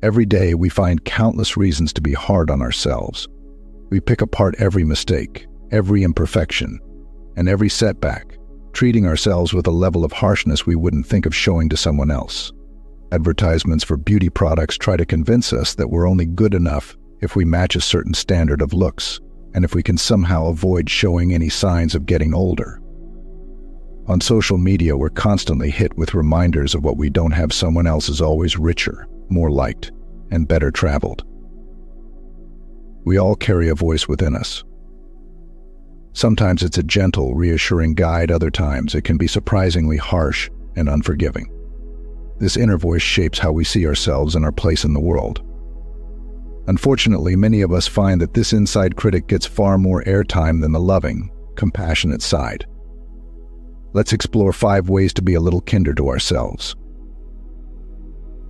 Every day, we find countless reasons to be hard on ourselves. We pick apart every mistake, every imperfection, and every setback, treating ourselves with a level of harshness we wouldn't think of showing to someone else. Advertisements for beauty products try to convince us that we're only good enough if we match a certain standard of looks, and if we can somehow avoid showing any signs of getting older. On social media, we're constantly hit with reminders of what we don't have. Someone else is always richer, more liked, and better traveled. We all carry a voice within us. Sometimes it's a gentle, reassuring guide. Other times it can be surprisingly harsh and unforgiving. This inner voice shapes how we see ourselves and our place in the world. Unfortunately, many of us find that this inside critic gets far more airtime than the loving, compassionate side. Let's explore 5 ways to be a little kinder to ourselves.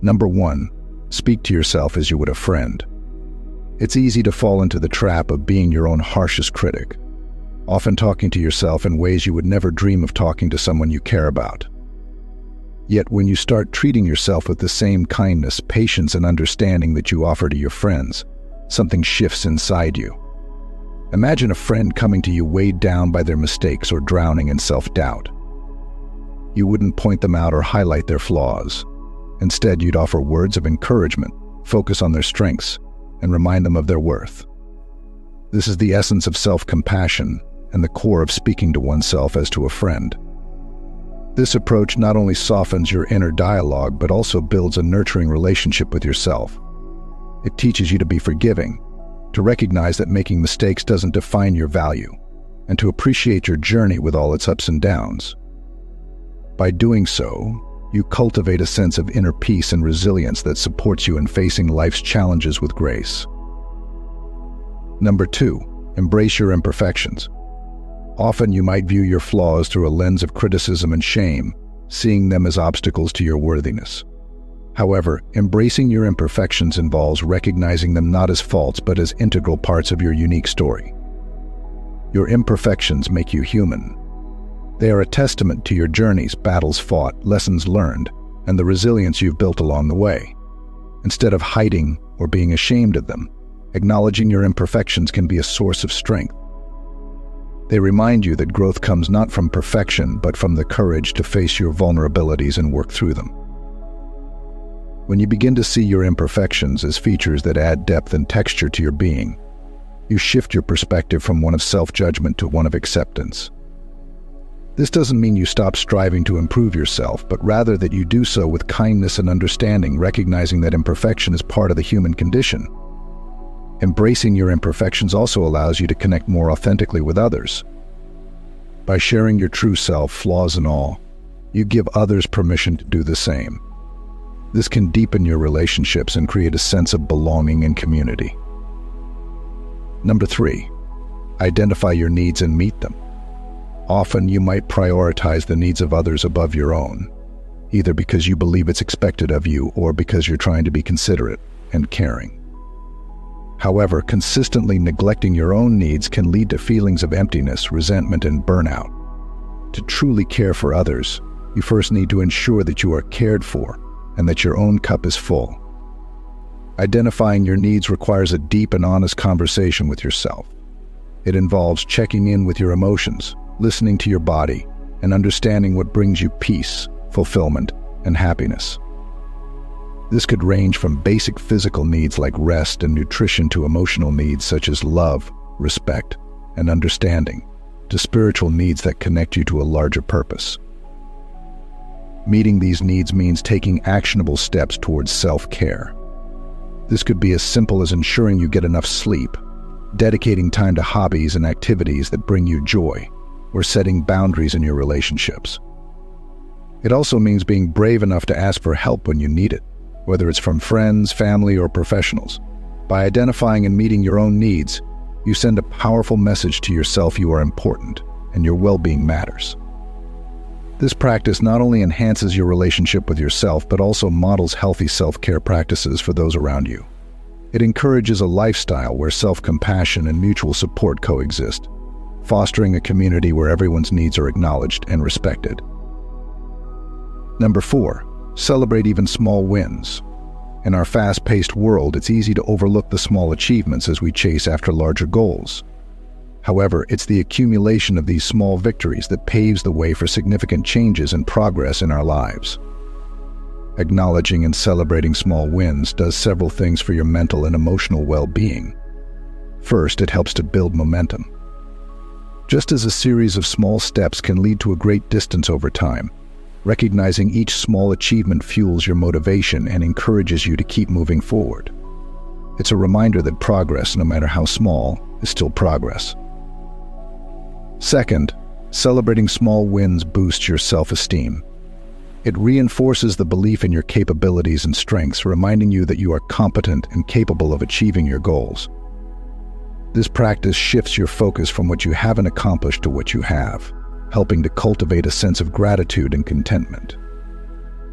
Number 1, speak to yourself as you would a friend. It's easy to fall into the trap of being your own harshest critic, often talking to yourself in ways you would never dream of talking to someone you care about. Yet when you start treating yourself with the same kindness, patience, and understanding that you offer to your friends, something shifts inside you. Imagine a friend coming to you weighed down by their mistakes or drowning in self-doubt. You wouldn't point them out or highlight their flaws. Instead, you'd offer words of encouragement, focus on their strengths, and remind them of their worth. This is the essence of self-compassion and the core of speaking to oneself as to a friend. This approach not only softens your inner dialogue, but also builds a nurturing relationship with yourself. It teaches you to be forgiving, to recognize that making mistakes doesn't define your value, and to appreciate your journey with all its ups and downs. By doing so, you cultivate a sense of inner peace and resilience that supports you in facing life's challenges with grace. Number 2, embrace your imperfections. Often you might view your flaws through a lens of criticism and shame, seeing them as obstacles to your worthiness. However, embracing your imperfections involves recognizing them not as faults but as integral parts of your unique story. Your imperfections make you human. They are a testament to your journeys, battles fought, lessons learned, and the resilience you've built along the way. Instead of hiding or being ashamed of them, acknowledging your imperfections can be a source of strength. They remind you that growth comes not from perfection, but from the courage to face your vulnerabilities and work through them. When you begin to see your imperfections as features that add depth and texture to your being, you shift your perspective from one of self-judgment to one of acceptance. This doesn't mean you stop striving to improve yourself, but rather that you do so with kindness and understanding, recognizing that imperfection is part of the human condition. Embracing your imperfections also allows you to connect more authentically with others. By sharing your true self, flaws and all, you give others permission to do the same. This can deepen your relationships and create a sense of belonging and community. Number 3, identify your needs and meet them. Often you might prioritize the needs of others above your own, either because you believe it's expected of you or because you're trying to be considerate and caring. However, consistently neglecting your own needs can lead to feelings of emptiness, resentment, and burnout. To truly care for others, you first need to ensure that you are cared for and that your own cup is full. Identifying your needs requires a deep and honest conversation with yourself. It involves checking in with your emotions, listening to your body, and understanding what brings you peace, fulfillment, and happiness. This could range from basic physical needs like rest and nutrition to emotional needs such as love, respect, and understanding, to spiritual needs that connect you to a larger purpose. Meeting these needs means taking actionable steps towards self-care. This could be as simple as ensuring you get enough sleep, dedicating time to hobbies and activities that bring you joy, or setting boundaries in your relationships. It also means being brave enough to ask for help when you need it, whether it's from friends, family, or professionals. By identifying and meeting your own needs, you send a powerful message to yourself you are important and your well-being matters. This practice not only enhances your relationship with yourself, but also models healthy self-care practices for those around you. It encourages a lifestyle where self-compassion and mutual support coexist, fostering a community where everyone's needs are acknowledged and respected. Number 4, celebrate even small wins. In our fast-paced world, it's easy to overlook the small achievements as we chase after larger goals. However, it's the accumulation of these small victories that paves the way for significant changes and progress in our lives. Acknowledging and celebrating small wins does several things for your mental and emotional well-being. First, it helps to build momentum. Just as a series of small steps can lead to a great distance over time, recognizing each small achievement fuels your motivation and encourages you to keep moving forward. It's a reminder that progress, no matter how small, is still progress. Second, celebrating small wins boosts your self-esteem. It reinforces the belief in your capabilities and strengths, reminding you that you are competent and capable of achieving your goals. This practice shifts your focus from what you haven't accomplished to what you have, helping to cultivate a sense of gratitude and contentment.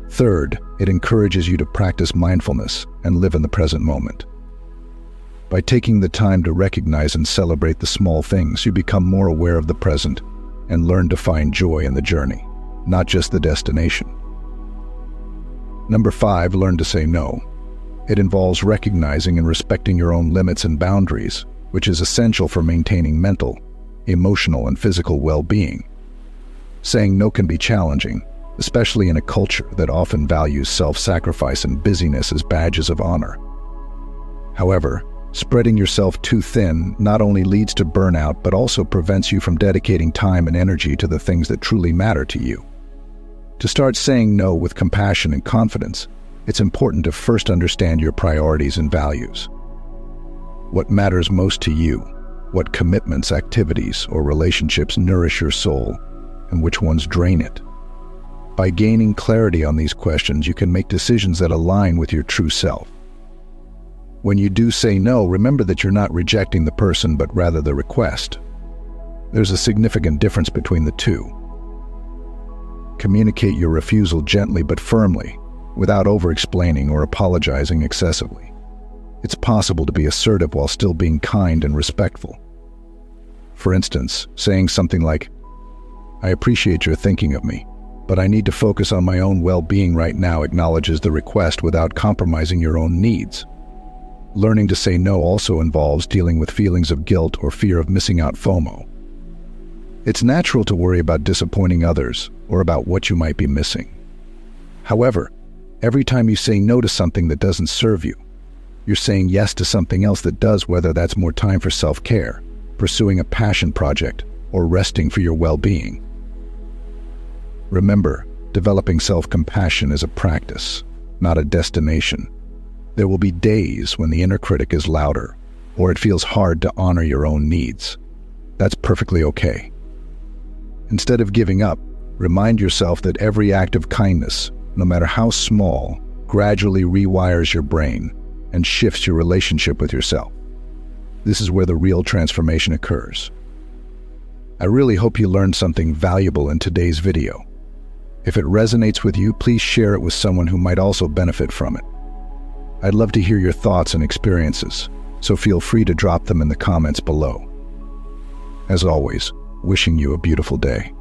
Third, it encourages you to practice mindfulness and live in the present moment. By taking the time to recognize and celebrate the small things, you become more aware of the present and learn to find joy in the journey, not just the destination. Number 5, learn to say no. It involves recognizing and respecting your own limits and boundaries, which is essential for maintaining mental, emotional, and physical well-being. Saying no can be challenging, especially in a culture that often values self-sacrifice and busyness as badges of honor. However, spreading yourself too thin not only leads to burnout but also prevents you from dedicating time and energy to the things that truly matter to you. To start saying no with compassion and confidence, it's important to first understand your priorities and values. What matters most to you? What commitments, activities, or relationships nourish your soul, and which ones drain it? By gaining clarity on these questions, you can make decisions that align with your true self. When you do say no, remember that you're not rejecting the person, but rather the request. There's a significant difference between the two. Communicate your refusal gently but firmly, without over-explaining or apologizing excessively. It's possible to be assertive while still being kind and respectful. For instance, saying something like, "I appreciate your thinking of me, but I need to focus on my own well-being right now," acknowledges the request without compromising your own needs. Learning to say no also involves dealing with feelings of guilt or fear of missing out (FOMO). It's natural to worry about disappointing others or about what you might be missing. However, every time you say no to something that doesn't serve you, you're saying yes to something else that does, whether that's more time for self-care, pursuing a passion project, or resting for your well-being. Remember, developing self-compassion is a practice, not a destination. There will be days when the inner critic is louder, or it feels hard to honor your own needs. That's perfectly okay. Instead of giving up, remind yourself that every act of kindness, no matter how small, gradually rewires your brain and shifts your relationship with yourself. This is where the real transformation occurs. I really hope you learned something valuable in today's video. If it resonates with you, please share it with someone who might also benefit from it. I'd love to hear your thoughts and experiences, so feel free to drop them in the comments below. As always, wishing you a beautiful day.